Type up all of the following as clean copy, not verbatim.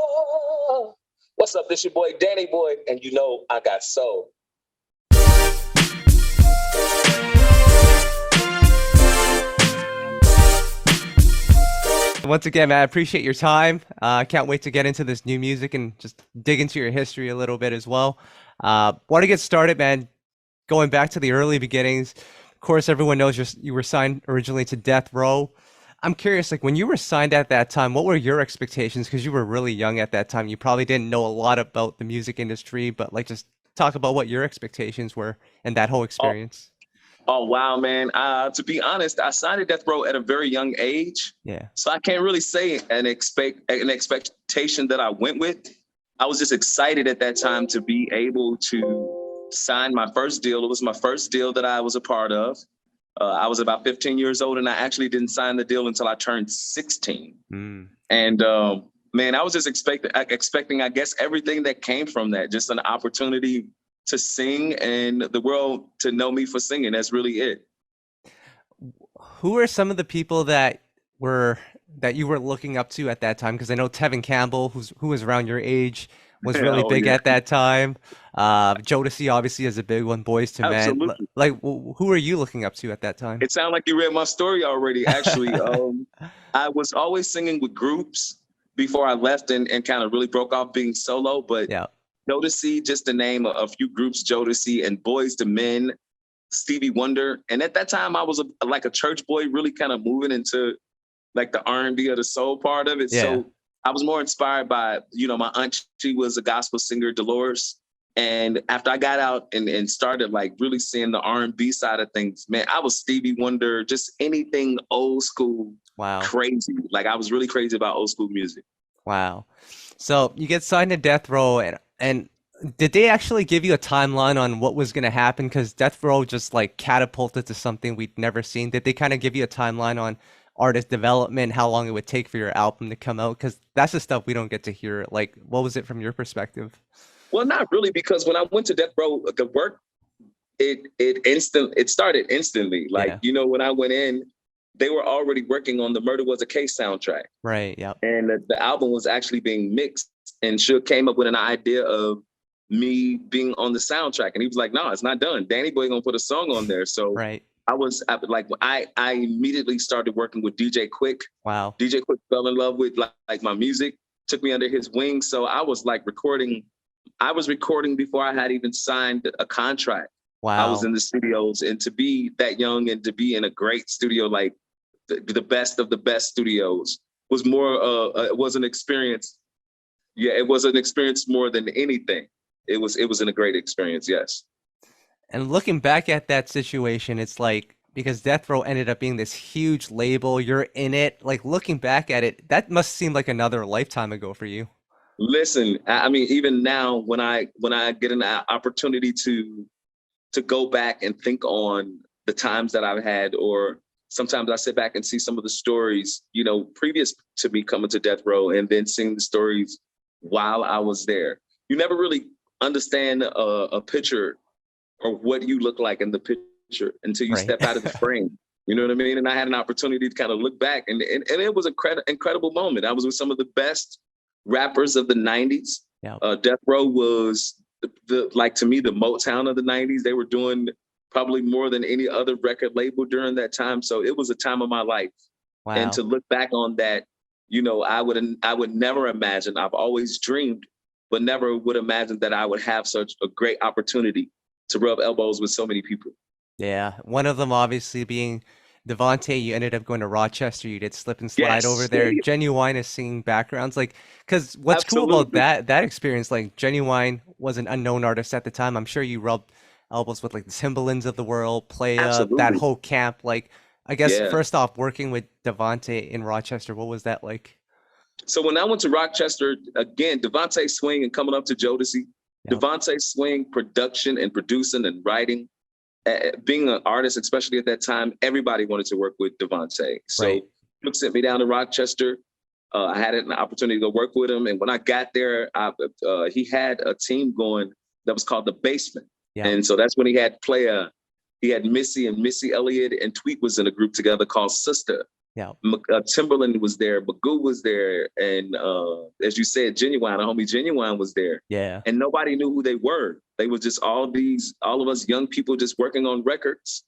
Oh, what's up? This your boy Danny Boy, and you know I got soul. Once again, man, I appreciate your time. I can't wait to get into this new music and just dig into your history a little bit as well. Want to get started, man. Going back to the early beginnings. Of course, everyone knows you were signed originally to Death Row. I'm curious, like when you were signed at that time, what were your expectations? Because you were really young at that time. You probably didn't know a lot about the music industry, but like just talk about what your expectations were and that whole Oh, experience. oh wow, man. To be honest, I signed to Death Row at a very young age, Yeah. so I can't really say an expectation that I went with. I was just excited at that time to be able to sign my first deal. It was my first deal that I was a part of. I was about 15 years old, and I actually didn't sign the deal until I turned 16. Mm. And man, I was just expecting, I guess, everything that came from that, just an opportunity to sing and the world to know me for singing. That's really it. Who are some of the people were that you were looking up to at that time? Because I know Tevin Campbell, who was around your age, was really Oh big yeah, at that time. Jodeci obviously is a big one. Boys to Men. absolutely. Like, who are you looking up to at that time? It sounds like you read my story already. Actually, I was always singing with groups before I left and kind of really broke off being solo. But Yeah. Jodeci, just to name a few groups, Jodeci and Boys to Men, Stevie Wonder. And at that time, I was like a church boy, really kind of moving into like the R&B or the soul part of it. Yeah. So I was more inspired by, my aunt, she was a gospel singer, Dolores. And after I got out and started like really seeing the R&B side of things, man, I was Stevie Wonder, just anything old school, Wow. crazy. Like I was really crazy about old school music. Wow. So you get signed to Death Row, and did they actually give you a timeline on what was going to happen? Because Death Row just like catapulted to something we'd never seen. Did they kind of give you a timeline on artist development, how long it would take for your album to come out? Because that's the stuff we don't get to hear. Like, what was it from your perspective? Well, not really, because when I went to Death Row, the work, it started instantly. Like, Yeah. when I went in, they were already working on the Murder Was a Case soundtrack. Right. Yeah. And the album was actually being mixed, and Suge came up with an idea of me being on the soundtrack. And he was like, no, it's not done. Danny Boy gonna put a song on there. So Right. I immediately started working with DJ Quik. Wow. DJ Quik fell in love with like my music, took me under his wing. So I was like recording. I was recording before I had even signed a contract. I was Wow. in the studios, and to be that young and to be in a great studio, like the best of the best studios, was more. It was an experience. Yeah, it was an experience more than anything. It was a great experience. Yes. And looking back at that situation, it's like because Death Row ended up being this huge label, you're in it. Like looking back at it, that must seem like another lifetime ago for you. Listen, I mean, even now, when I get an opportunity to go back and think on the times that I've had, or sometimes I sit back and see some of the stories, previous to me coming to Death Row, and then seeing the stories while I was there. You never really understand a picture or what you look like in the picture until you Right. step out of the frame. You know what I mean? And I had an opportunity to kind of look back, and it was an incredible moment. I was with some of the best rappers of the 90s. Yeah. Death Row was like, to me, the Motown of the 90s. They were doing probably more than any other record label during that time. So it was a time of my life. And Wow. to look back on that, I would never imagine. I've always dreamed, but never would imagine that I would have such a great opportunity to rub elbows with so many people. Yeah. One of them obviously being Devante, you ended up going to Rochester. You did slip and slide over Yes, there. Genuine is singing backgrounds. Like, because what's cool about absolutely. that experience, like Genuine was an unknown artist at the time. I'm sure you rubbed elbows with like the Timbalands of the world, Playa, that Absolutely. whole camp. Like, I guess Yeah. first off, working with Devante in Rochester, what was that like? So when I went to Rochester, again, Devante Swing and coming up to Jodeci, Yeah. Devante Swing production and producing and writing, being an artist, especially at that time, everybody wanted to work with Devante. Right. So Luke sent me down to Rochester. I had an opportunity to go work with him. And when I got there, he had a team going that was called The Basement. Yeah. And so that's when he had Missy and Missy Elliott, and Tweet was in a group together called Sister. Yeah. Timberland was there, Magoo was there, and as you said, Genuine, a homie Genuine was there, Yeah. and nobody knew who they were. They were just all of us young people just working on records.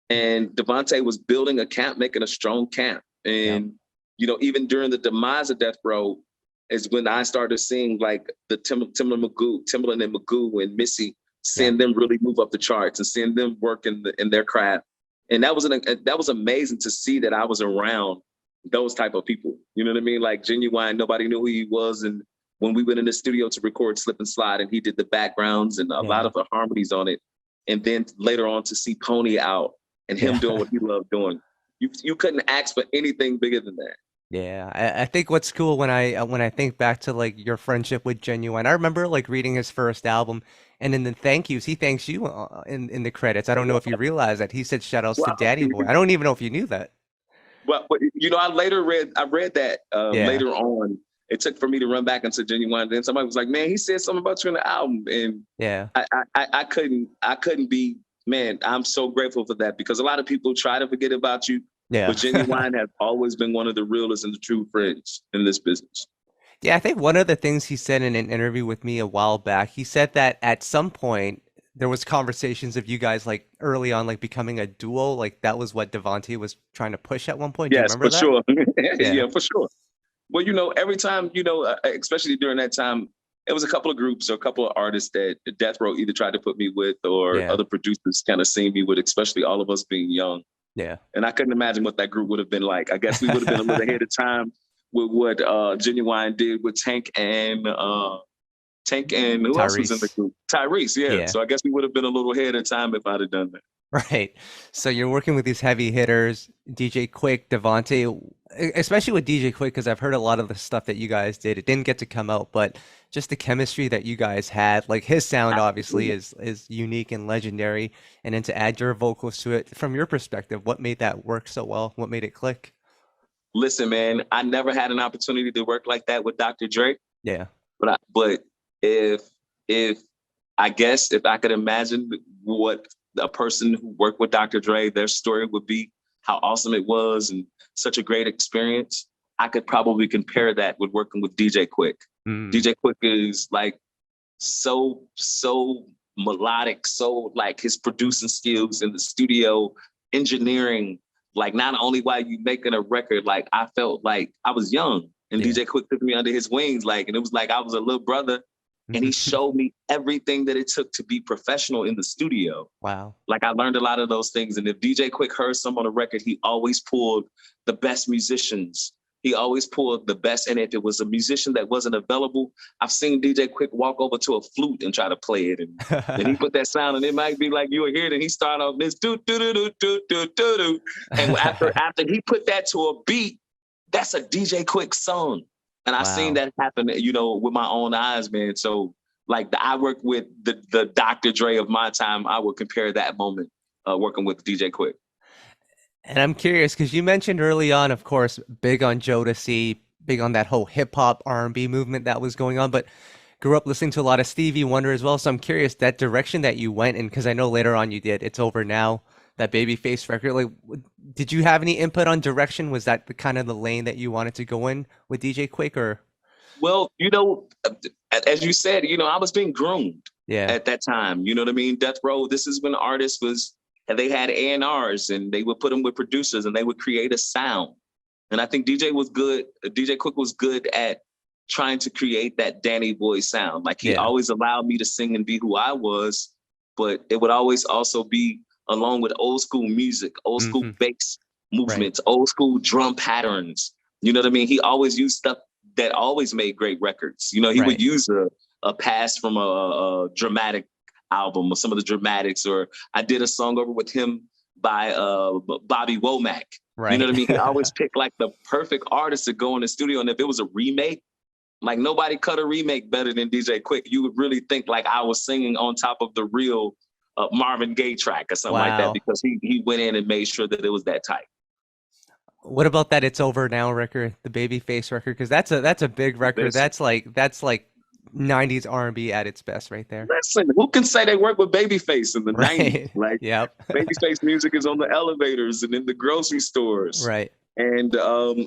And Devante was building a camp, making a strong camp. And even during the demise of Death Row, is when I started seeing like the Timberland and Magoo and Missy, seeing them really move up the charts and seeing them work in their craft. And that was amazing to see that I was around those type of people. You know what I mean? Like Genuine, nobody knew who he was. And when we went in the studio to record Slip and Slide, and he did the backgrounds and a lot of the harmonies on it. And then later on to see Pony out and him doing what he loved doing. You couldn't ask for anything bigger than that. Yeah, I think what's cool when I think back to like your friendship with Genuine, I remember like reading his first album, and in the thank yous, he thanks you in the credits. I don't know if you realize that he said shout outs to Daddy Boy. I don't even know if you knew that. But I read that later on. It took for me to run back into Genuine. Then somebody was like, "Man, he said something about you in the album," and I couldn't be. Man, I'm so grateful for that, because a lot of people try to forget about you. Yeah. But Genuine has always been one of the realest and the true friends in this business. Yeah, I think one of the things he said in an interview with me a while back, he said that at some point there was conversations of you guys like early on like becoming a duo. Like that was what Devante was trying to push at one point. Do you remember that? Sure. Yeah, for sure. Well, every time, especially during that time, it was a couple of groups or a couple of artists that Death Row either tried to put me with, or other producers kind of seen me with, especially all of us being young. Yeah. And I couldn't imagine what that group would have been like. I guess we would have been a little ahead of time with what Genuine did with Tank and who else was in the group? Tyrese, yeah. So I guess we would have been a little ahead of time if I'd have done that. Right. So you're working with these heavy hitters, DJ Quik, Devante, especially with DJ Quik, because I've heard a lot of the stuff that you guys did. It didn't get to come out, but just the chemistry that you guys had, like his sound obviously is unique and legendary. And then to add your vocals to it, from your perspective, what made that work so well? What made it click? Listen, man, I never had an opportunity to work like that with Dr. Dre. Yeah. But if I guess if I could imagine what a person who worked with Dr. Dre, their story would be, how awesome it was and such a great experience, I could probably compare that with working with DJ Quik. DJ Quik is like so melodic, so like his producing skills in the studio, engineering, like not only while you making a record, like I felt like I was young and DJ Quik took me under his wings, like, and it was like I was a little brother. And he showed me everything that it took to be professional in the studio. Wow. Like I learned a lot of those things. And if DJ Quik heard some on a record, he always pulled the best musicians. He always pulled the best. And if it was a musician that wasn't available, I've seen DJ Quik walk over to a flute and try to play it. And he put that sound, and it might be like you were here, and he started off this do do do do do do do do. And after he put that to a beat, that's a DJ Quik song. And I've seen that happen, with my own eyes, man. So like I worked with the Dr. Dre of my time. I would compare that moment working with DJ Quik. And I'm curious, because you mentioned early on, of course, big on Jodeci, big on that whole hip hop R&B movement that was going on, but grew up listening to a lot of Stevie Wonder as well. So I'm curious, that direction that you went in, because I know later on you did It's Over Now, that Babyface record, like, did you have any input on direction? Was that the kind of the lane that you wanted to go in with DJ Quik, or? Well, as you said, I was being groomed at that time. You know what I mean? Death Row, this is when artists they had A&Rs, and they would put them with producers, and they would create a sound. And I think DJ Quik was good at trying to create that Danny Boy sound. Like he always allowed me to sing and be who I was, but it would always also be along with old school music, old school bass movements, old school drum patterns. You know what I mean? He always used stuff that always made great records. He would use a pass from a dramatic album or some of the dramatics, or I did a song over with him by Bobby Womack. Right. You know what I mean? He always picked like the perfect artist to go in the studio. And if it was a remake, like nobody cut a remake better than DJ Quik. You would really think like I was singing on top of the real Marvin Gaye track or something like that, because he went in and made sure that it was that tight. What about that It's Over Now record, the Babyface record? Because that's a big record. That's like 90s R&B at its best right there. Listen, who can say they worked with Babyface in the 90s? Like, Babyface music is on the elevators and in the grocery stores. Right. And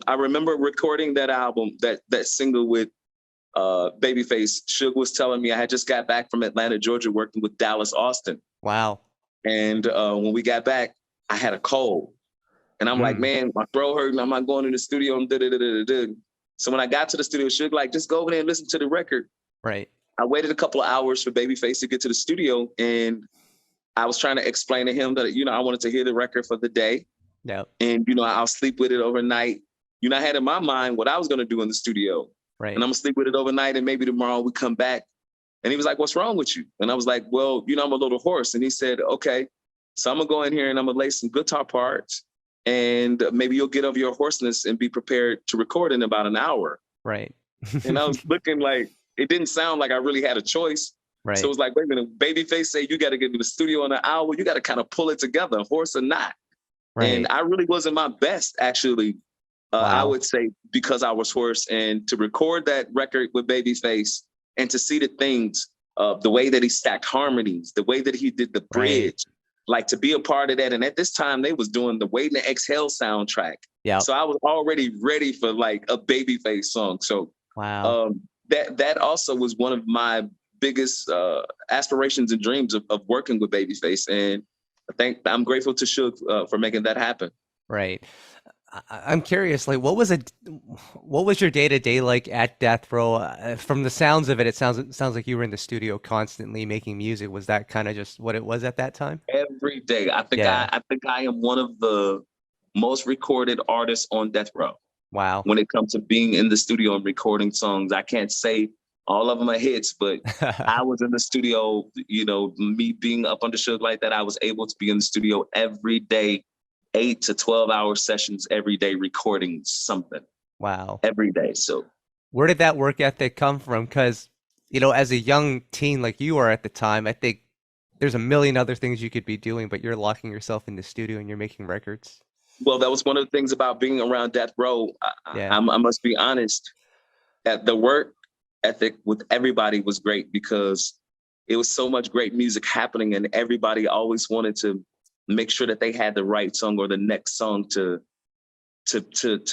I remember recording that album, that single with Babyface. Suge was telling me I had just got back from Atlanta, Georgia, working with Dallas Austin. Wow. And when we got back, I had a cold. And I'm like, Mm, man, my throat hurting. I'm not going to the studio. So when I got to the studio, Suge like, just go over there and listen to the record. right. I waited a couple of hours for Babyface to get to the studio, and I was trying to explain to him that, I wanted to hear the record for the day. Yep. And, I'll sleep with it overnight. I had in my mind what I was going to do in the studio. And Right. I'm going to sleep with it overnight, and maybe tomorrow we come back. And he was like, what's wrong with you? And I was like, well, I'm a little hoarse. And he said, okay, so I'm going to go in here and I'm going to lay some guitar parts, and maybe you'll get over your hoarseness and be prepared to record in about an hour. Right. And I was looking like, it didn't sound like I really had a choice. Right. So it was like, wait a minute, Babyface say you got to get to the studio in an hour. You got to kind of pull it together, horse or not. Right. And I really wasn't my best, actually. I would say, because I was hoarse, and to record that record with Babyface and to see the things, the way that he stacked harmonies, the way that he did the bridge, like to be a part of that. And at this time they was doing the Wait and Exhale soundtrack. Yeah. So I was already ready for like a Babyface song. So Wow. that also was one of my biggest aspirations and dreams of working with Babyface. And I'm grateful to Suge for making that happen. Right. I'm curious, like, what was your day-to-day like at Death Row? From the sounds of it, it sounds like you were in the studio constantly making music. Was that kind of just what it was at that time? Every day. I think Yeah. I think I am one of the most recorded artists on Death Row. Wow. When it comes to being in the studio and recording songs, I can't say all of them are hits, but I was in the studio, me being up under Suge like that, I was able to be in the studio every day, 8 to 12-hour sessions every day, recording something Wow. every day. So Where did that work ethic come from? Because, as a young teen like you are at the time, I think there's a million other things you could be doing, but you're locking yourself in the studio and you're making records. well, that was one of the things about being around Death Row. Yeah. I must be honest, that the work ethic with everybody was great, because it was so much great music happening, and everybody always wanted to make sure that they had the right song or the next song to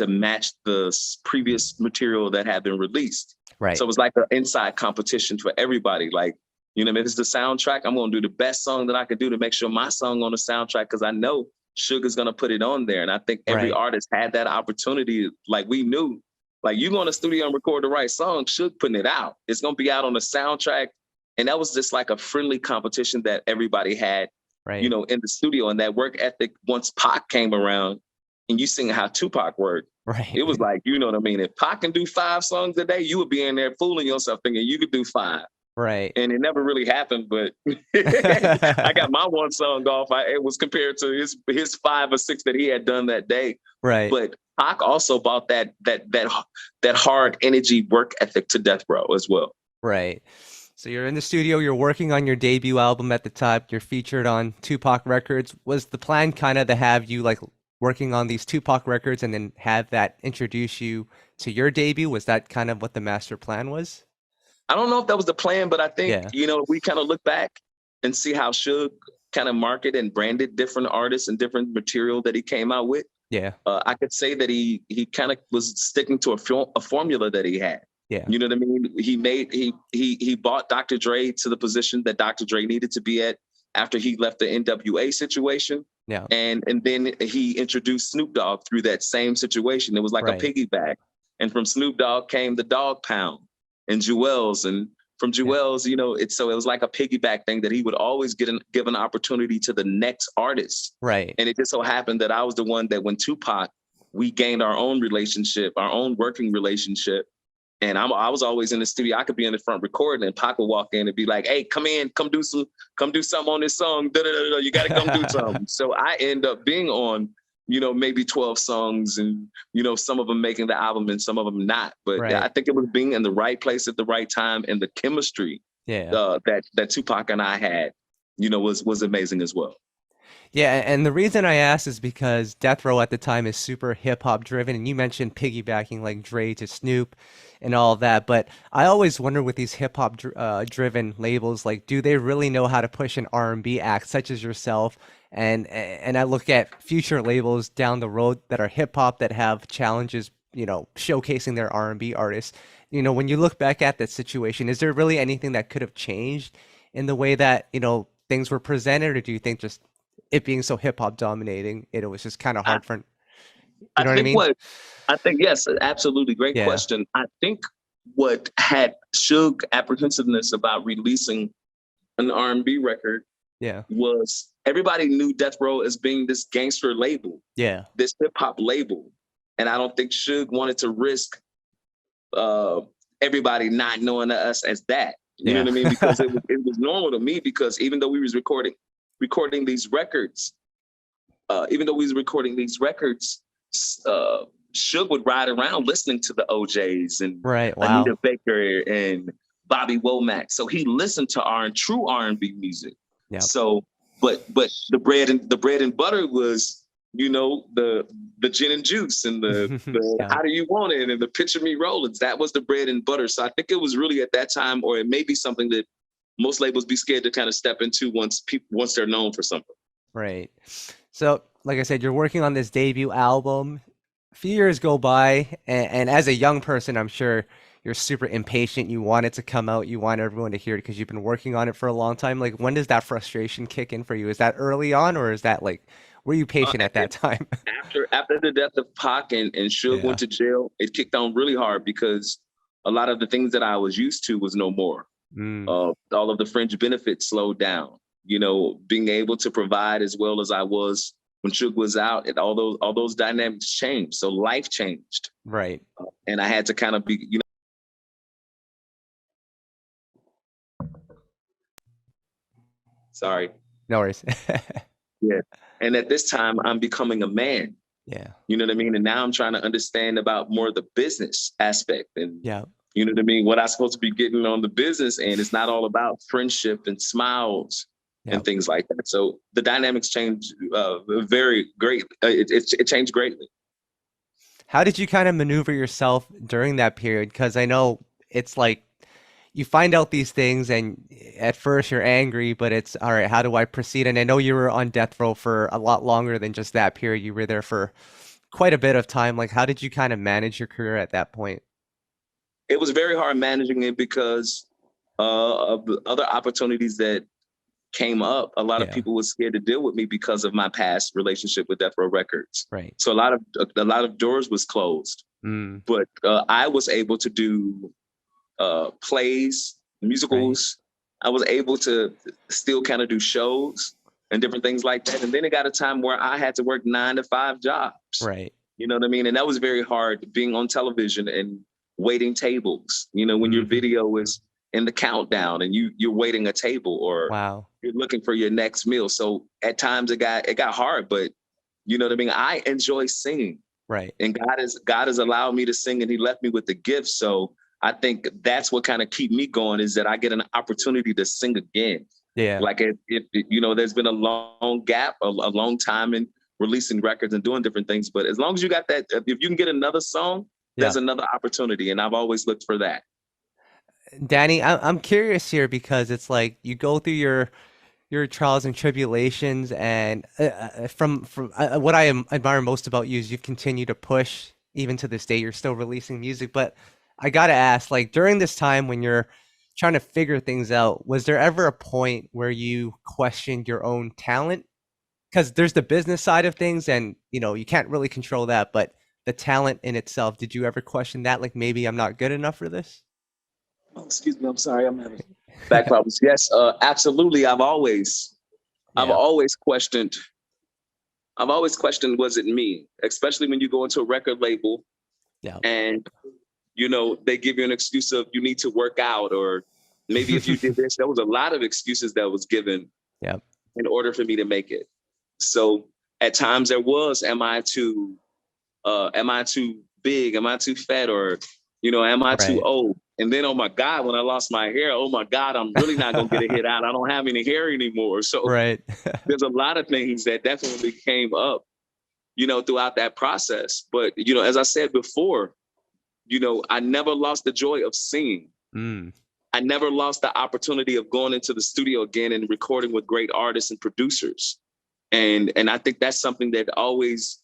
match the previous material that had been released. Right. So it was like an inside competition for everybody. Like, if it's the soundtrack, I'm going to do the best song that I could do to make sure my song on the soundtrack, because I know Suge is going to put it on there. And I think every artist had that opportunity. Like, we knew, like, you go in the studio and record the right song, Suge putting it out. It's going to be out on the soundtrack. And that was just like a friendly competition that everybody had, in the studio. And that work ethic, once Pac came around and you sing how Tupac worked, it was like, you know what I mean? If Pac can do 5 songs a day, you would be in there fooling yourself thinking you could do 5. Right. And it never really happened, but I got my one song off. It was compared to his 5 or 6 that he had done that day. Right. But Pac also brought that hard energy work ethic to Death Row as well. Right. So you're in the studio, you're working on your debut album at the time, you're featured on Tupac Records. Was the plan kind of to have you like working on these Tupac records and then have that introduce you to your debut? Was that kind of what the master plan was? I don't know if that was the plan, but I think, Yeah. We kind of look back and see how Suge kind of marketed and branded different artists and different material that he came out with. Yeah. I could say that he kind of was sticking to a formula that he had. Yeah. You know what I mean? He bought Dr. Dre to the position that Dr. Dre needed to be at after he left the NWA situation. Yeah. And then he introduced Snoop Dogg through that same situation. It was like a piggyback. And from Snoop Dogg came the Dog Pound and Jewels. And from Jewels, it was like a piggyback thing that he would always give an opportunity to the next artist. Right. And it just so happened that I was the one that when Tupac, we gained our own relationship, our own working relationship. And I was always in the studio. I could be in the front recording, and Pac would walk in and be like, "Hey, come in, come do something on this song. You got to come do something." So I end up being on, maybe 12 songs, and some of them making the album and some of them not. But I think it was being in the right place at the right time, and the chemistry that Tupac and I had, was amazing as well. Yeah, and the reason I asked is because Death Row at the time is super hip hop driven, and you mentioned piggybacking like Dre to Snoop and all of that. But I always wonder with these hip hop driven labels, like, do they really know how to push an R&B act such as yourself And I look at future labels down the road that are hip hop that have challenges, showcasing their R&B artists. When you look back at that situation, is there really anything that could have changed in the way that, things were presented, or do you think just it being so hip hop dominating, it was just kind of I, hard for, you I know what I think mean? what I think, yes, absolutely. Great Yeah. question. I think what had Suge apprehensiveness about releasing an R&B record Yeah. was everybody knew Death Row as being this gangster label, Yeah. this hip hop label. And I don't think Suge wanted to risk uh, everybody not knowing us as that. You know Yeah. what I mean? Because it was normal to me, because even though we was recording these records, uh, Suge would ride around listening to the OJs and Right. Wow. Anita Baker and Bobby Womack. So he listened to true R&B music. Yeah. So, but the bread and butter was, the gin and juice and the Yeah. how do you want it and the picture me rollins. That was the bread and butter. So I think it was really at that time, or it may be something that most labels be scared to kind of step into once they're known for something. Right. So, like I said, you're working on this debut album. A few years go by, and as a young person, I'm sure you're super impatient. You want it to come out. You want everyone to hear it because you've been working on it for a long time. Like, when does that frustration kick in for you? Is that early on, or is that like, were you patient at that time? After the death of Pac and Suge Yeah. went to jail, it kicked on really hard because a lot of the things that I was used to was no more. Mm, All of the fringe benefits slowed down. Being able to provide as well as I was when Suge was out, and all those dynamics changed. So life changed, right. and I had to kind of be, sorry, No worries. yeah. And at this time, I'm becoming a man. Yeah. You know what I mean? And now I'm trying to understand about more of the business aspect, and Yeah. you know what I mean? What I'm supposed to be getting on the business end. It's not all about friendship and smiles Yeah. and things like that. So the dynamics change very great. It changed greatly. How did you kind of maneuver yourself during that period? Because I know it's like you find out these things, and at first you're angry, but it's all right, how do I proceed? And I know you were on death row for a lot longer than just that period. You were there for quite a bit of time. Like, how did you kind of manage your career at that point? It was very hard managing it because of the other opportunities that came up. A lot of Yeah. people were scared to deal with me because of my past relationship with Death Row Records. Right. So a lot of doors was closed. Mm, But I was able to do plays, right. musicals. I was able to still kind of do shows and different things like that. And then it got a time where I had to work 9 to 5 jobs. Right. You know what I mean? And that was very hard, being on television and waiting tables. When your Hmm. video is in the countdown and you're waiting a table, or Wow. you're looking for your next meal. So at times it got hard, but you know what I mean? I enjoy singing, Right. and God has allowed me to sing, and he left me with the gift. So I think that's what kind of keep me going, is that I get an opportunity to sing again. Yeah. Like if there's been a long gap, a long time in releasing records and doing different things. But as long as you got that, if you can get another song, Yeah. there's another opportunity. And I've always looked for that. Danny, I'm curious here because it's like you go through your trials and tribulations, and from what admire most about you is you've continued to push even to this day. You're still releasing music, but I gotta ask, like during this time when you're trying to figure things out, was there ever a point where you questioned your own talent? Because there's the business side of things, and you can't really control that, but the talent in itself, did you ever question that? Like maybe I'm not good enough for this? Oh, excuse me. I'm sorry. I'm having back problems. Yes, absolutely. I've Yeah, always questioned. I've always questioned, was it me? Especially when you go into a record label yeah. and they give you an excuse of you need to work out, or maybe if you did this. There was a lot of excuses that was given Yeah, in order for me to make it. So at times there was, am I too big? Am I too fat? Or, am I too right. old? And then, oh my God, when I lost my hair, oh my God, I'm really not going to get a hit out. I don't have any hair anymore. So Right. there's a lot of things that definitely came up, throughout that process. But, as I said before, I never lost the joy of singing. Mm, I never lost the opportunity of going into the studio again and recording with great artists and producers. And I think that's something that always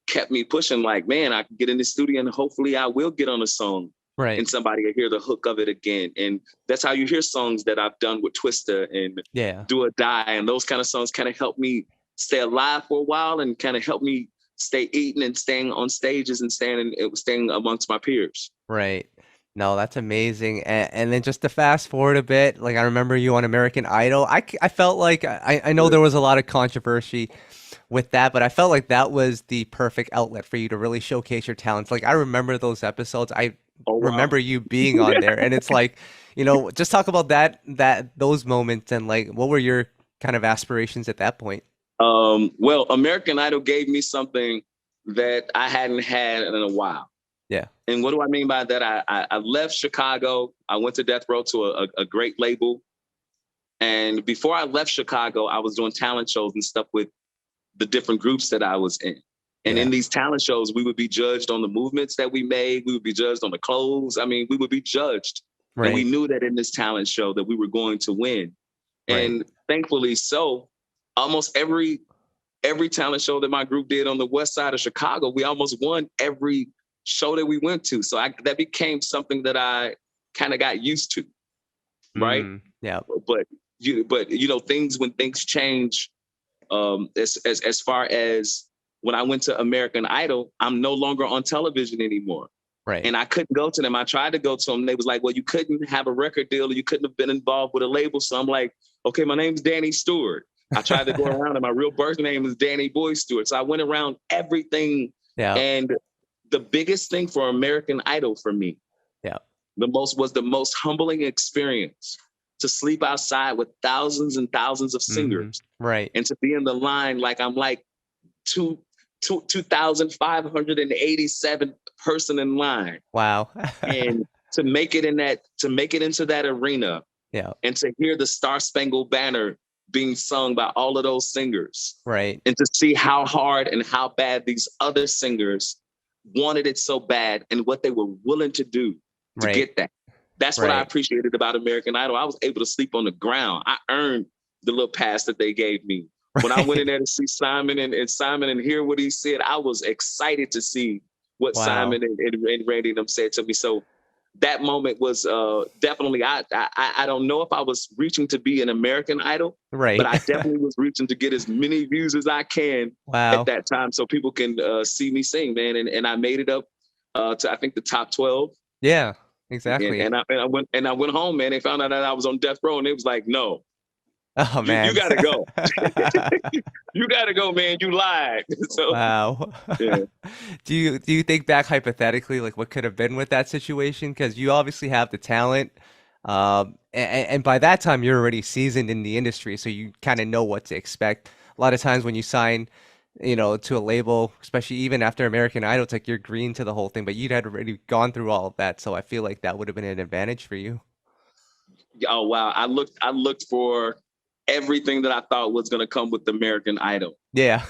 kept me pushing. Like, man, I can get in the studio and hopefully I will get on a song Right. and somebody will hear the hook of it again. And that's how you hear songs that I've done with Twista and Yeah. Do or Die, and those kind of songs kind of help me stay alive for a while and kind of help me stay eating and staying on stages and staying amongst my peers. Right. No, that's amazing. And then just to fast forward a bit, like I remember you on American Idol. I felt like I know there was a lot of controversy with that, but I felt like that was the perfect outlet for you to really showcase your talents. Like I remember those episodes. I Oh wow. remember you being on there, and it's like, just talk about those moments and like what were your kind of aspirations at that point? Well, American Idol gave me something that I hadn't had in a while. Yeah. And what do I mean by that? I left Chicago. I went to Death Row to a great label. And before I left Chicago, I was doing talent shows and stuff with the different groups that I was in. And Yeah. in these talent shows, we would be judged on the movements that we made. We would be judged on the clothes. I mean, we would be judged. And we Right. knew that in this talent show that we were going to win. Right. And thankfully so, almost every talent show that my group did on the west side of Chicago, we almost won every show that we went to. So that became something that I kind of got used to, right? Yeah. But things, when things change, as far as when I went to American Idol, I'm no longer on television anymore. Right. And I couldn't go to them. I tried to go to them. They was like, well, you couldn't have a record deal, or you couldn't have been involved with a label. So I'm like, okay, my name's Danny Stewart. I tried to go around, and my real birth name is Danny Boy Stewart. So I went around everything. Yeah. And the biggest thing for American Idol for me, Yeah. was the most humbling experience, to sleep outside with thousands and thousands of singers, Right. and to be in the line like I'm like 2,587 person in line, Wow. and to make it into that arena, Yeah. and to hear the Star Spangled Banner being sung by all of those singers, Right. and to see how hard and how bad these other singers wanted it so bad and what they were willing to do to Right. get that. That's what I Right. appreciated about American Idol. I was able to sleep on the ground. I earned the little pass that they gave me. When I went in there to see Simon and hear what he said, I was excited to see what Wow. Simon and Randy and them said to me. So that moment was definitely, I don't know if I was reaching to be an American Idol, Right. but I definitely was reaching to get as many views as I can at Wow. that time, so people can see me sing, man. And I made it up to, I think, the top 12. Yeah, And, exactly. and I went home, man. They found out that I was on death row, and it was like, no, Oh you man. gotta go. You gotta go, man. You lied. So Wow. yeah. Do you think back hypothetically, like what could have been with that situation? Because you obviously have the talent, and by that time you're already seasoned in the industry, so you kind of know what to expect. A lot of times when you sign, to a label, especially even after American Idol, it's like you're green to the whole thing, but you'd had already gone through all of that, so I feel like that would have been an advantage for you. Oh wow. I looked for everything that I thought was gonna come with American Idol. Yeah.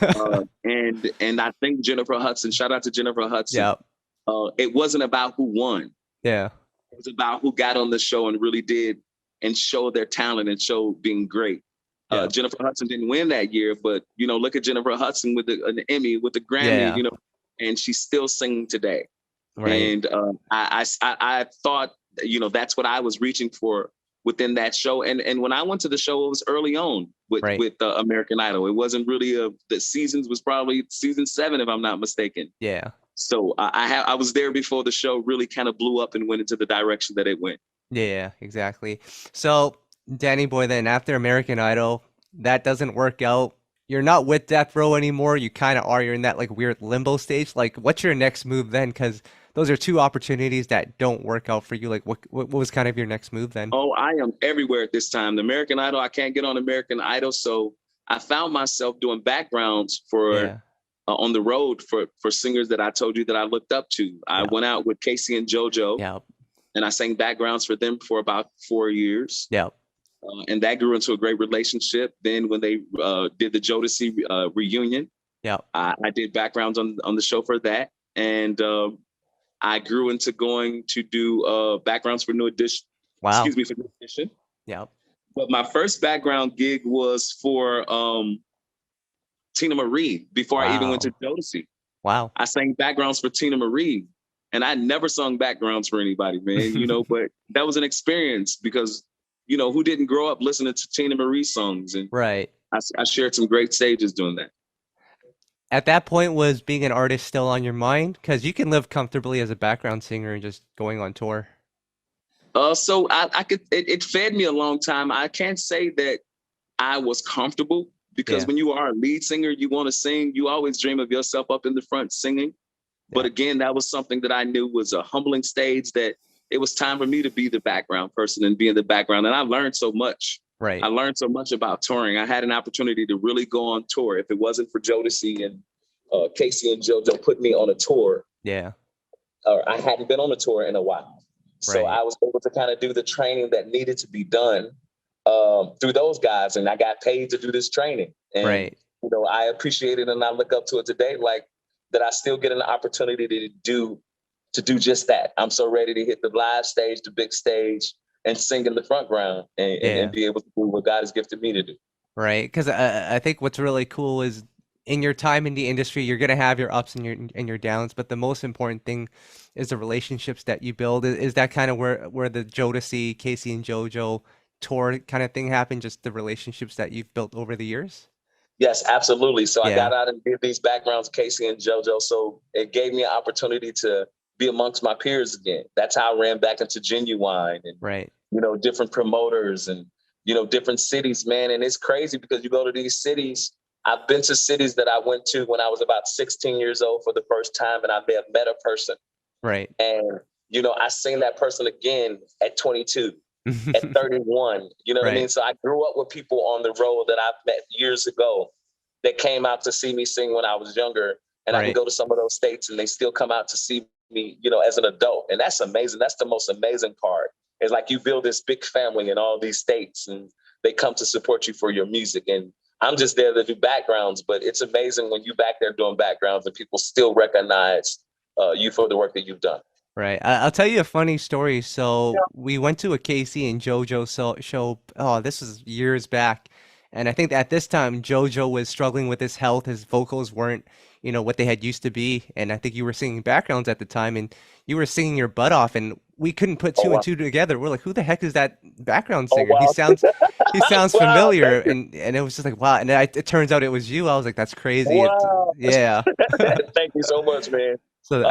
And I think Jennifer Hudson, shout out to Jennifer Hudson. Yeah. It wasn't about who won. Yeah. It was about who got on the show and really did and showed their talent and showed being great. Yeah. Jennifer Hudson didn't win that year, but look at Jennifer Hudson with an Emmy, with the Grammy, Yeah. and she's still singing today. Right. And I thought, that's what I was reaching for within that show. And when I went to the show, it was early on with Right. American Idol. It wasn't really the seasons, was probably season 7, if I'm not mistaken. Yeah. So I was there before the show really kind of blew up and went into the direction that it went. Yeah, exactly. So, Danny Boy, then after American Idol, that doesn't work out. You're not with Death Row anymore. You kind of are. You're in that like weird limbo stage. Like, what's your next move then? Because those are two opportunities that don't work out for you. Like, what was kind of your next move then? Oh, I am everywhere at this time. The American Idol, I can't get on American Idol, so I found myself doing backgrounds for Yeah. on the road for singers that I told you that I looked up to. I Yeah. went out with Casey and JoJo, Yeah. and I sang backgrounds for them for about 4 years. Yeah. And that grew into a great relationship. Then when they did the Jodeci reunion, Yeah. I did backgrounds on the show for that. And I grew into going to do backgrounds for New Edition. Wow. Excuse me, for New Edition. Yeah. But my first background gig was for Tina Marie before I even went to Wow. Jodeci. Wow. I sang backgrounds for Tina Marie, and I never sung backgrounds for anybody, man. But that was an experience because who didn't grow up listening to Tina Marie songs, and Right. I shared some great stages doing that. At that point, was being an artist still on your mind? Because you can live comfortably as a background singer and just going on tour. So I could it fed me a long time. I can't say that I was comfortable because Yeah. when you are a lead singer, you want to sing. You always dream of yourself up in the front singing. But Yeah. again, that was something that I knew was a humbling stage, that it was time for me to be the background person and be in the background. And I learned so much. I Right. learned so much about touring. I had an opportunity to really go on tour. If it wasn't for Jodeci and Casey and JoJo put me on a tour, Yeah. or I hadn't been on a tour in a while. So Right. I was able to kind of do the training that needed to be done through those guys. And I got paid to do this training. And, Right. I appreciate it and I look up to it today, like that I still get an opportunity to do just that. I'm so ready to hit the live stage, the big stage, and sing in the front ground and Yeah. be able to do what God has gifted me to do. Right. Because I think what's really cool is in your time in the industry, you're gonna have your ups and your downs, but the most important thing is the relationships that you build. Is that kind of where the Jodeci, Casey and JoJo tour kind of thing happened? Just the relationships that you've built over the years? Yes, absolutely. So I Yeah. got out and did these backgrounds, Casey and JoJo. So it gave me an opportunity to be amongst my peers again. That's how I ran back into Genuine and, Right. different promoters and, different cities, man. And it's crazy because you go to these cities. I've been to cities that I went to when I was about 16 years old for the first time, and I may have met a person. Right. And, I seen that person again at 22, at 31. You know what I mean? Right. So I grew up with people on the road that I've met years ago that came out to see me sing when I was younger. And I can Right. go to some of those states and they still come out to see me, as an adult. And that's amazing. That's the most amazing part. It's like you build this big family in all these states and they come to support you for your music. And I'm just there to do backgrounds, but it's amazing when you back there doing backgrounds and people still recognize you for the work that you've done. Right. I'll tell you a funny story. So we went to a Casey and JoJo show. Oh, this was years back. And I think at this time, JoJo was struggling with his health. His vocals weren't, what they had used to be. And I think you were singing backgrounds at the time and you were singing your butt off. And we couldn't put Oh, two and wow. two together. We're like, who the heck is that background Oh, singer? He wow. sounds Wow. familiar. Thank you. And it was just like, wow. And then it turns out it was you. I was like, that's crazy. Wow. Yeah. Thank you so much, man. So,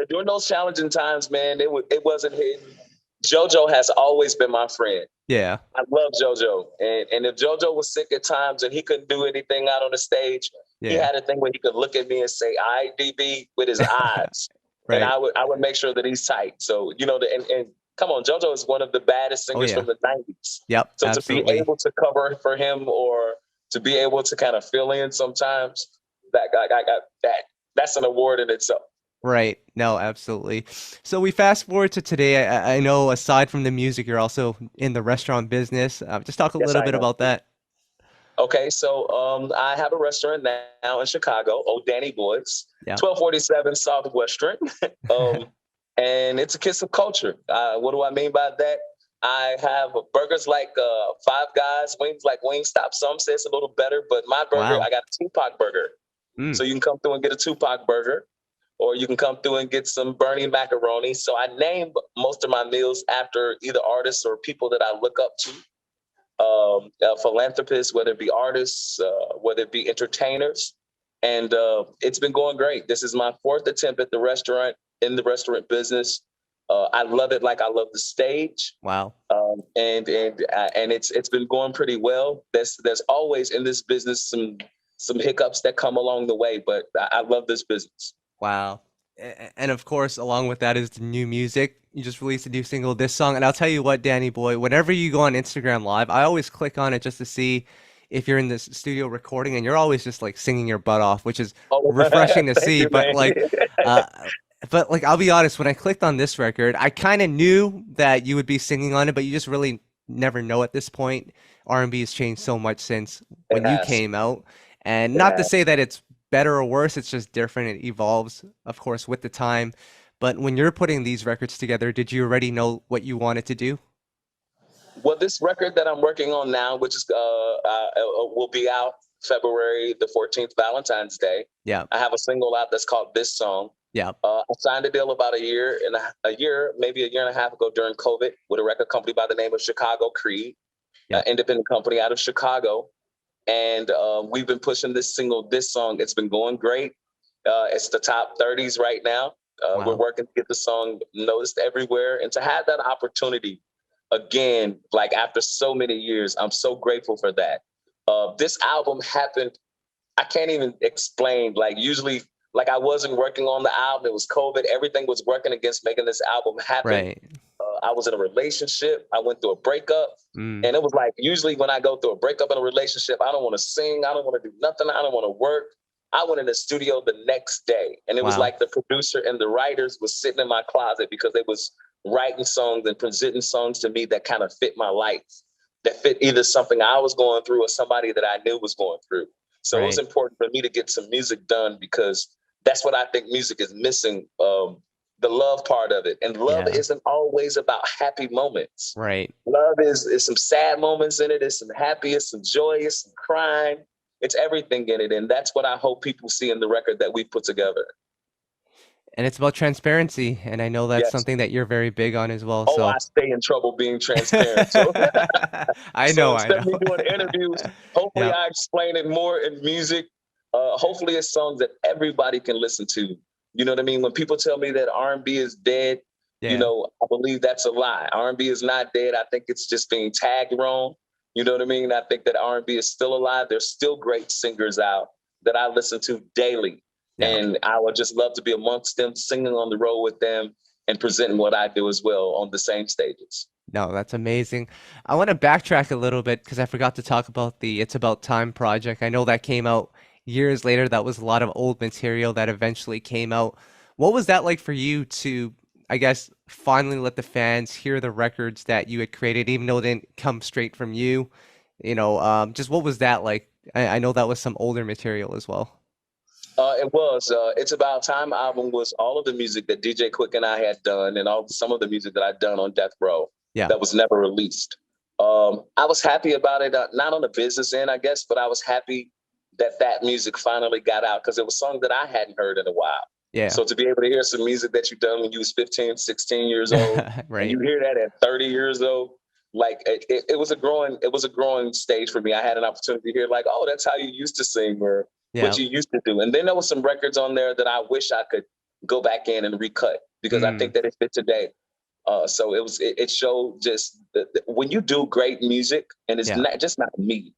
During those challenging times, man, it wasn't hidden. JoJo has always been my friend. yeah. I love JoJo. And if JoJo was sick at times and he couldn't do anything out on the stage, he Yeah. had a thing where he could look at me and say IDB with his eyes. And Right. I would make sure that he's tight. So, and come on, JoJo is one of the baddest Oh, singers yeah. from the 90s. Yep. So to be Absolutely. able to cover for him or to be able to kind of fill in sometimes, that guy got that's an award in itself. Right. No, absolutely. So we fast forward to today. I know aside from the music, you're also in the restaurant business. Just talk a Yes, little I bit am. about that. Okay, so I have a restaurant now in Chicago, Old Danny Boys, Yeah. 1247 Southwestern. um, and it's a kiss of culture. What do I mean by that? I have burgers like Five Guys, wings like Wingstop. Some say it's a little better, but my burger, Wow. I got a Tupac burger. Mm. So you can come through and get a Tupac burger, or you can come through and get some Bernie macaroni. So I name most of my meals after either artists or people that I look up to. Philanthropists, whether it be artists, whether it be entertainers. And it's been going great. This is my fourth attempt at the restaurant, in the restaurant business. I love it like I love the stage. Wow. And it's been going pretty well. There's always in this business some hiccups that come along the way, but I love this business. Wow. And of course, along with that is the new music. You just released a new single, this song. And I'll tell you what, Danny boy, whenever you go on Instagram Live, I always click on it just to see if you're in the studio recording, and you're always just like singing your butt off, which is Oh, refreshing to thank see. you, man. Uh, but like, I'll be honest, when I clicked on this record, I kind of knew that you would be singing on it, but you just really never know at this point. R&B has changed so much since It when you has. came out. And It not to has. say that it's better or worse, it's just different. It evolves, of course, with the time. But when you're putting these records together, did you already know what you wanted to do? Well, this record that I'm working on now, which is will be out February the 14th, Valentine's Day. Yeah. I have a single out that's called This Song. Yeah. I signed a deal about maybe a year and a half ago during COVID with a record company by the name of Chicago Creed, Yeah. an independent company out of Chicago. And we've been pushing this single, This Song. It's been going great. It's the top 30s right now. We're Wow. working to get the song noticed everywhere. And to have that opportunity again, like after so many years, I'm so grateful for that. This album happened, I can't even explain. Like usually, like I wasn't working on the album. It was COVID. Everything was working against making this album happen. Right. I was in a relationship. I went through a breakup. Mm. And it was like, usually when I go through a breakup in a relationship, I don't want to sing. I don't want to do nothing. I don't want to work. I went in the studio the next day. And it was Wow. like the producer and the writers was sitting in my closet because they was writing songs and presenting songs to me that kind of fit my life, that fit either something I was going through or somebody that I knew was going through. So it was Right. important for me to get some music done because that's what I think music is missing. The love part of it. And love Yeah. isn't always about happy moments. Right. Love is some sad moments in it. It's some happy, it's some joyous, some crying. It's everything in it. And that's what I hope people see in the record that we put together. And it's about transparency, and I know that's Yes. something that you're very big on as well. Oh, So I stay in trouble being transparent. So, I so know. instead of me doing interviews, hopefully Yeah. I explain it more in music. Hopefully it's songs that everybody can listen to. You know what I mean? When people tell me that R&B is dead, you Yeah. know, I believe that's a lie. R&B is not dead. I think it's just being tagged wrong. You know what I mean? I think that R&B is still alive. There's still great singers out that I listen to daily. Yeah. And I would just love to be amongst them, singing on the road with them and presenting what I do as well on the same stages. No, that's amazing. I want to backtrack a little bit because I forgot to talk about the It's About Time project. I know that came out years later. That was a lot of old material that eventually came out. What was that like for you to, I guess, finally let the fans hear the records that you had created, even though they didn't come straight from you? Just what was that like? I know that was some older material as well. It was. It's About Time album was all of the music that DJ Quik and I had done and some of the music that I'd done on Death Row Yeah. that was never released. I was happy about it, not on the business end, I guess, but I was happy that music finally got out because it was songs that I hadn't heard in a while. Yeah. So to be able to hear some music that you've done when you was 15, 16 years old, and Right. you hear that at 30 years old, like it was a growing stage for me. I had an opportunity to hear like, oh, that's how you used to sing or Yeah. what you used to do. And then there was some records on there that I wish I could go back in and recut because I think that it fit today. So it showed just when you do great music, and it's Yeah. not just not me.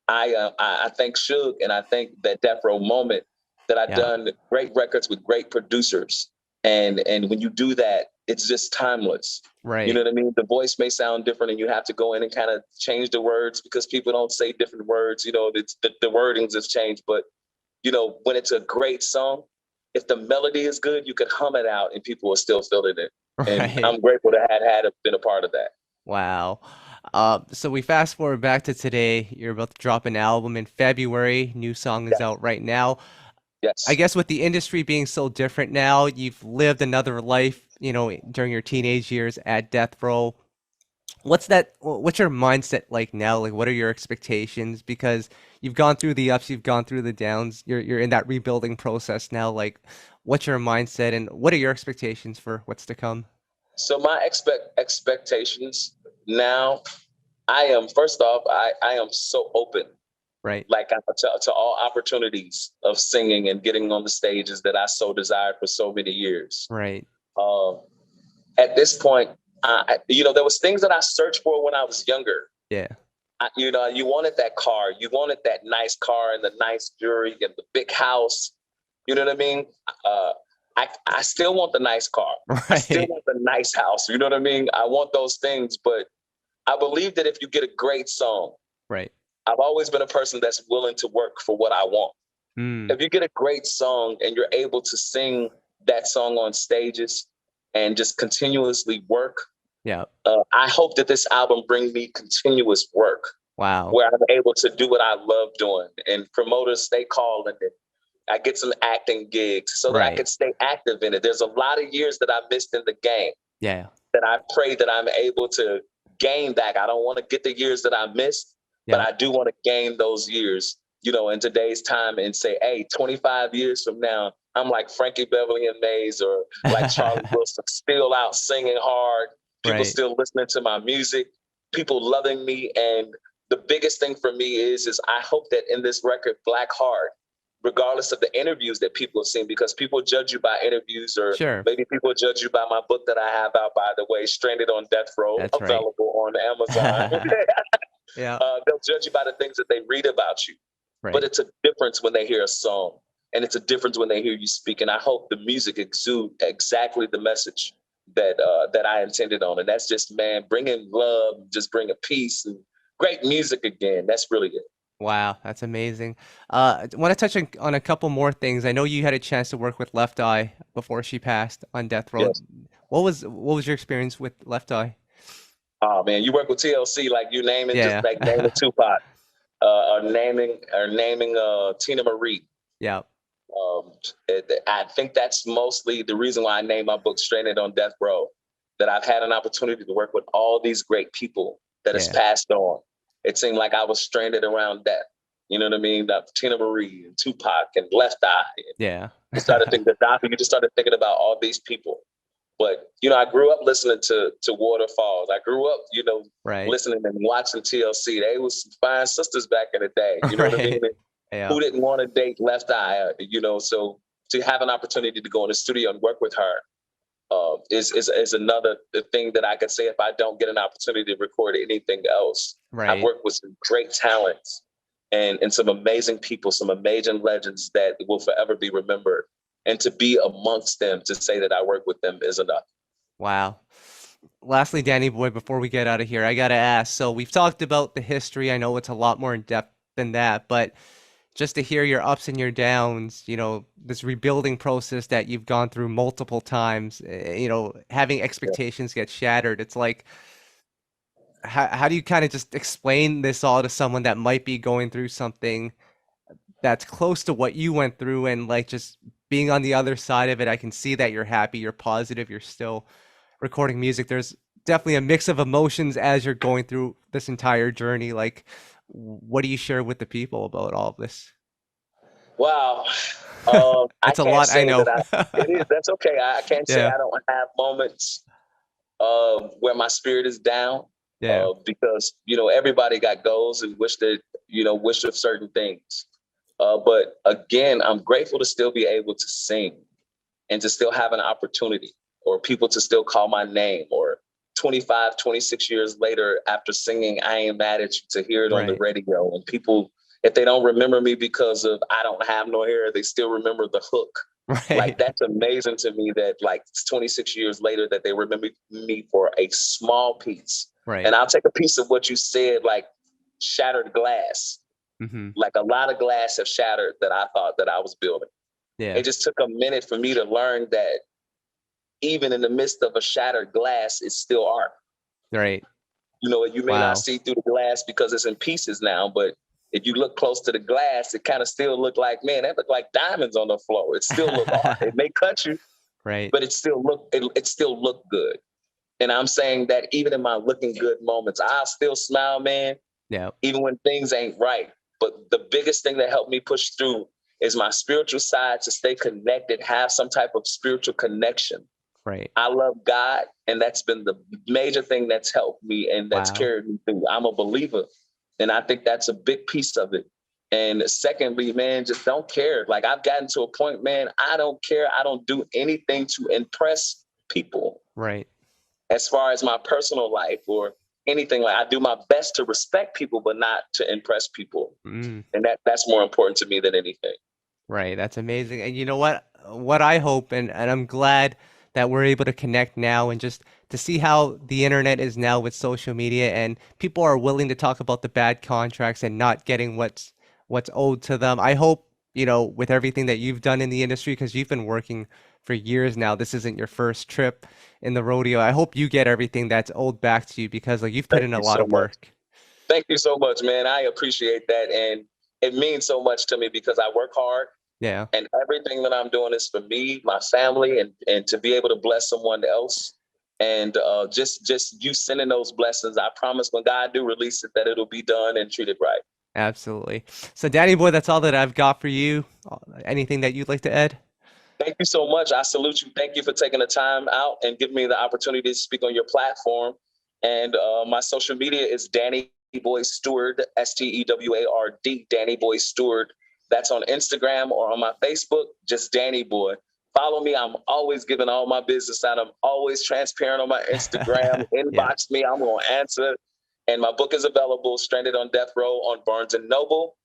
I thank Suge and I thank that Death Row moment that I've Yeah. done great records with great producers. And when you do that, it's just timeless. Right. You know what I mean? The voice may sound different and you have to go in and kind of change the words because people don't say different words. You know, the wordings have changed. But, you know, when it's a great song, if the melody is good, you can hum it out and people are still feeling it. And Right. I'm grateful to have been a part of that. Wow. So we fast forward back to today. You're about to drop an album in February. New song is out right now. Yes. I guess with the industry being so different now, you've lived another life, during your teenage years at Death Row. What's your mindset like now? Like, what are your expectations? Because you've gone through the ups, you've gone through the downs. You're in that rebuilding process now. Like, what's your mindset and what are your expectations for what's to come? So my expectations now, first off, I am so open, Right. like to all opportunities of singing and getting on the stages that I so desired for so many years. Right. At this point, there was things that I searched for when I was younger. Yeah. You wanted that car, you wanted that nice car and the nice jewelry and the big house. You know what I mean? I still want the nice car. I still Right. want the nice house. You know what I mean? I want those things, but I believe that if you get a great song, Right. I've always been a person that's willing to work for what I want. If you get a great song and you're able to sing that song on stages and just continuously work, Yeah. I hope that this album brings me continuous work Wow. where I'm able to do what I love doing. And promoters, they call and I get some acting gigs so that I Right. can stay active in it. There's a lot of years that I missed in the game Yeah. that I pray that I'm able to gain back. I don't want to get the years that I missed, but Yeah. I do want to gain those years, in today's time and say, hey, 25 years from now, I'm like Frankie Beverly and Mays or like Charlie Wilson, still out singing hard, people Right. still listening to my music, people loving me. And the biggest thing for me is I hope that in this record, Black Heart, regardless of the interviews that people have seen, because people judge you by interviews, or Sure. maybe people judge you by my book that I have out, by the way, Stranded on Death Row, That's right. available on Amazon. Yeah. They'll judge you by the things that they read about you. Right. But it's a difference when they hear a song, and it's a difference when they hear you speak. And I hope the music exude exactly the message that I intended on. And that's just, man, bringing love, just bringing peace and great music again. That's really it. Wow, that's amazing. I want to touch on a couple more things. I know you had a chance to work with Left Eye before she passed on Death Row. Yes. What was your experience with Left Eye? Oh man, you work with TLC, like you naming, Yeah. just like naming Tupac, or naming Tina Marie. Yeah. I think that's mostly the reason why I named my book Stranded on Death Row, that I've had an opportunity to work with all these great people that has passed on. It seemed like I was stranded around death. You know what I mean? Tina Marie and Tupac and Left Eye. Yeah. You started thinking you just started thinking about all these people. But, I grew up listening to Waterfalls. I grew up, Right. listening and watching TLC. They was some fine sisters back in the day. You know what I mean? Yeah. Who didn't want to date Left Eye? So to have an opportunity to go in the studio and work with her is another thing that I could say if I don't get an opportunity to record anything else. Right. I've worked with some great talents and some amazing people, some amazing legends that will forever be remembered. And to be amongst them, to say that I work with them is enough. Wow. Lastly, Danny Boy, before we get out of here, I got to ask. So we've talked about the history. I know it's a lot more in depth than that, but just to hear your ups and your downs, this rebuilding process that you've gone through multiple times, having expectations get shattered. It's like, how do you kind of just explain this all to someone that might be going through something that's close to what you went through, and like just being on the other side of it? I can see that you're happy, you're positive, you're still recording music. There's definitely a mix of emotions as you're going through this entire journey. Like, what do you share with the people about all of this? Wow. It's a lot, I know. It is. That's okay. I can't say Yeah. I don't have moments where my spirit is down. Yeah. Because, everybody got goals and wish of certain things. But again, I'm grateful to still be able to sing and to still have an opportunity, or people to still call my name, or 25, 26 years later after singing I Ain't Mad at You, to hear it on the radio. And people, if they don't remember me because of I Don't Have No Hair, they still remember the hook. Right. Like, that's amazing to me that like 26 years later that they remember me for a small piece. Right. And I'll take a piece of what you said, like shattered glass. Mm-hmm. Like a lot of glass have shattered that I thought that I was building. Yeah. It just took a minute for me to learn that even in the midst of a shattered glass, it's still art. Right. You may not see through the glass because it's in pieces now, but if you look close to the glass, it kind of still look like, man, that look like diamonds on the floor. It still look art. It may cut you, right, but it still look good. And I'm saying that even in my looking good moments, I'll still smile, man. Yeah. Even when things ain't right. But the biggest thing that helped me push through is my spiritual side, to stay connected, have some type of spiritual connection. Right. I love God, and that's been the major thing that's helped me and that's carried me through. I'm a believer, and I think that's a big piece of it. And secondly, man, just don't care. Like, I've gotten to a point, man, I don't care. I don't do anything to impress people. Right. As far as my personal life or anything, like, I do my best to respect people, but not to impress people. And that's more important to me than anything. Right. That's amazing. And you know what I hope, and I'm glad that we're able to connect now, and just to see how the internet is now with social media, and people are willing to talk about the bad contracts and not getting what's owed to them. I hope, with everything that you've done in the industry, because you've been working for years now, this isn't your first trip in the rodeo. I hope you get everything that's owed back to you, because like you've put in a lot of work. Thank you so much, man. I appreciate that. And it means so much to me because I work hard. Yeah. And everything that I'm doing is for me, my family, and to be able to bless someone else. And just you sending those blessings, I promise when God do release it, that it'll be done and treated right. Absolutely. So, Danny boy, that's all that I've got for you. Anything that you'd like to add? Thank you so much. I salute you. Thank you for taking the time out and giving me the opportunity to speak on your platform. And my social media is Danny Boy Steward, Steward, Danny Boy Steward. That's on Instagram or on my Facebook, just Danny Boy. Follow me. I'm always giving all my business out. I'm always transparent on my Instagram. Yeah. Inbox me. I'm going to answer. And my book is available, Stranded on Death Row, on Barnes and Noble.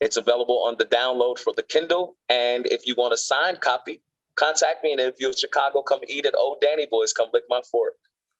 It's available on the download for the Kindle. And if you want a signed copy, contact me. And if you're in Chicago, come eat at Old Danny Boy's. Come lick my fork.